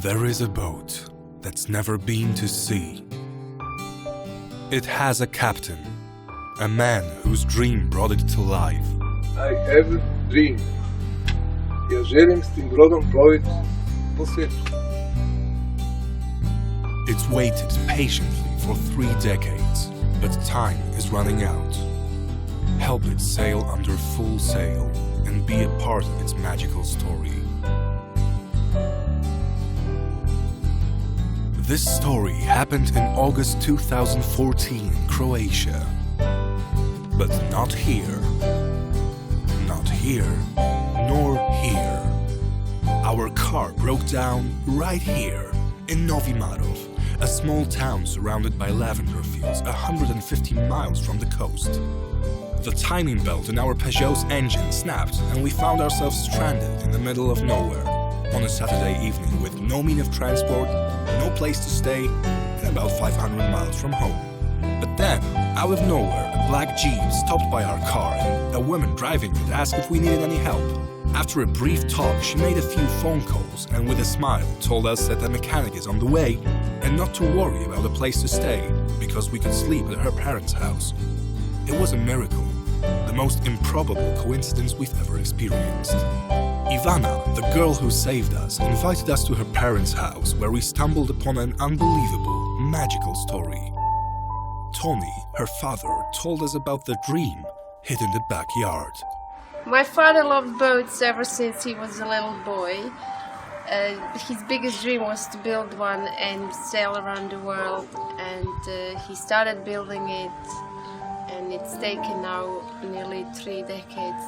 There is a boat that's never been to sea. It has a captain, a man whose dream brought it to life. I have a dream. Ja želim s tim brodom ploviti po svijetu. It's waited patiently for 3 decades, but time is running out. Help it sail under full sail and be a part of its magical story. This story happened in August 2014 in Croatia. But not here. Not here, nor here. Our car broke down right here, in Novi Marov, a small town surrounded by lavender fields 150 miles from the coast. The timing belt in our Peugeot's engine snapped and we found ourselves stranded in the middle of nowhere on a Saturday evening with no means of transport, no place to stay, and about 500 miles from home. But then, out of nowhere, a black Jeep stopped by our car and a woman driving it asked if we needed any help. After a brief talk, she made a few phone calls and with a smile told us that the mechanic is on the way and not to worry about a place to stay because we could sleep at her parents' house. It was a miracle, the most improbable coincidence we've ever experienced. Ivana, the girl who saved us, invited us to her parents' house where we stumbled upon an unbelievable, magical story. Toni, her father, told us about the dream hid in the backyard. My father loved boats ever since he was a little boy. His biggest dream was to build one and sail around the world, and he started building it, and it's taken now nearly 3 decades.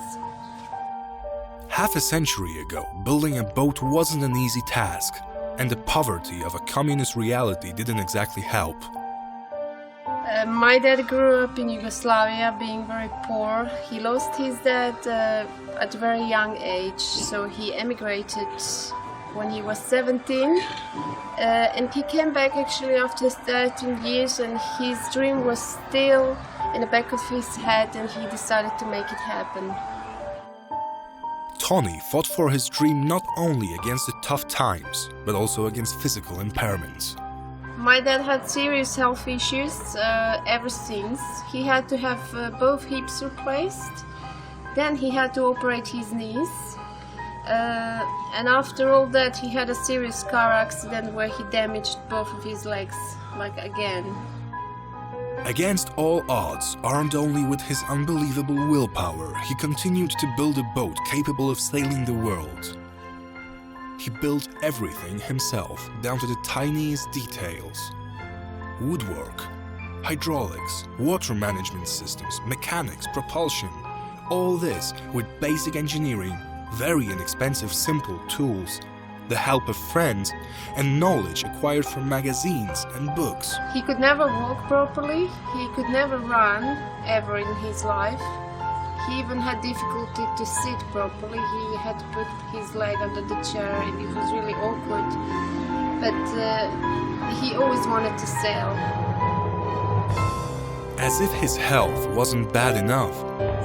Half a century ago, building a boat wasn't an easy task, and the poverty of a communist reality didn't exactly help. My dad grew up in Yugoslavia, being very poor. He lost his dad at a very young age, so he emigrated when he was 17. And he came back actually after 13 years, and his dream was still in the back of his head, and he decided to make it happen. Toni fought for his dream not only against the tough times, but also against physical impairments. My dad had serious health issues ever since. He had to have both hips replaced. Then he had to operate his knees. And after all that, he had a serious car accident where he damaged both of his legs, like again. Against all odds, armed only with his unbelievable willpower, he continued to build a boat capable of sailing the world. He built everything himself, down to the tiniest details. Woodwork, hydraulics, water management systems, mechanics, propulsion. All this with basic engineering, very inexpensive simple tools, the help of friends, and knowledge acquired from magazines and books. He could never walk properly, he could never run ever in his life. He even had difficulty to sit properly. He had to put his leg under the chair and it was really awkward. But he always wanted to sail. As if his health wasn't bad enough,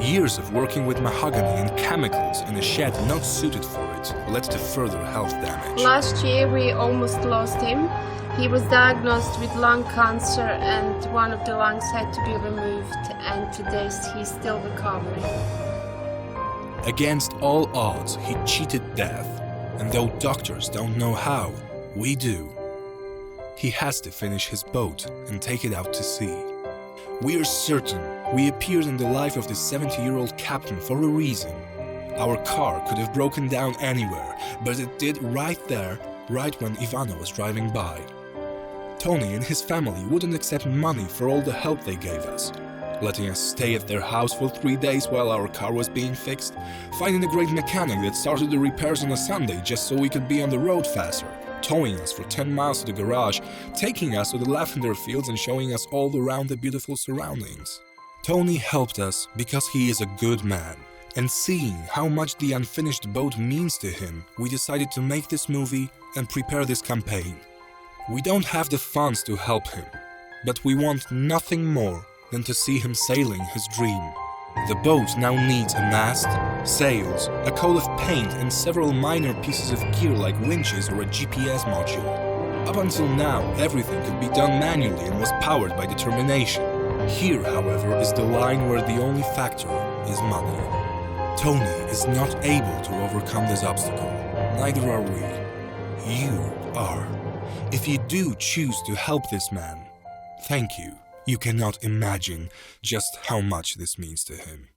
years of working with mahogany and chemicals in a shed not suited for it led to further health damage. Last year we almost lost him. He was diagnosed with lung cancer and one of the lungs had to be removed, and today he's still recovering. Against all odds, he cheated death, and though doctors don't know how, we do. He has to finish his boat and take it out to sea. We are certain we appeared in the life of the 70-year-old captain for a reason. Our car could have broken down anywhere, but it did right there, right when Ivana was driving by. Toni and his family wouldn't accept money for all the help they gave us, letting us stay at their house for 3 days while our car was being fixed, finding a great mechanic that started the repairs on a Sunday just so we could be on the road faster, towing us for 10 miles to the garage, taking us to the lavender fields and showing us all around the beautiful surroundings. Toni helped us because he is a good man, and seeing how much the unfinished boat means to him, we decided to make this movie and prepare this campaign. We don't have the funds to help him, but we want nothing more than to see him sailing his dream. The boat now needs a mast, sails, a coat of paint and several minor pieces of gear like winches or a GPS module. Up until now, everything could be done manually and was powered by determination. Here, however, is the line where the only factor is money. Toni is not able to overcome this obstacle. Neither are we. You are. If you do choose to help this man, thank you. You cannot imagine just how much this means to him.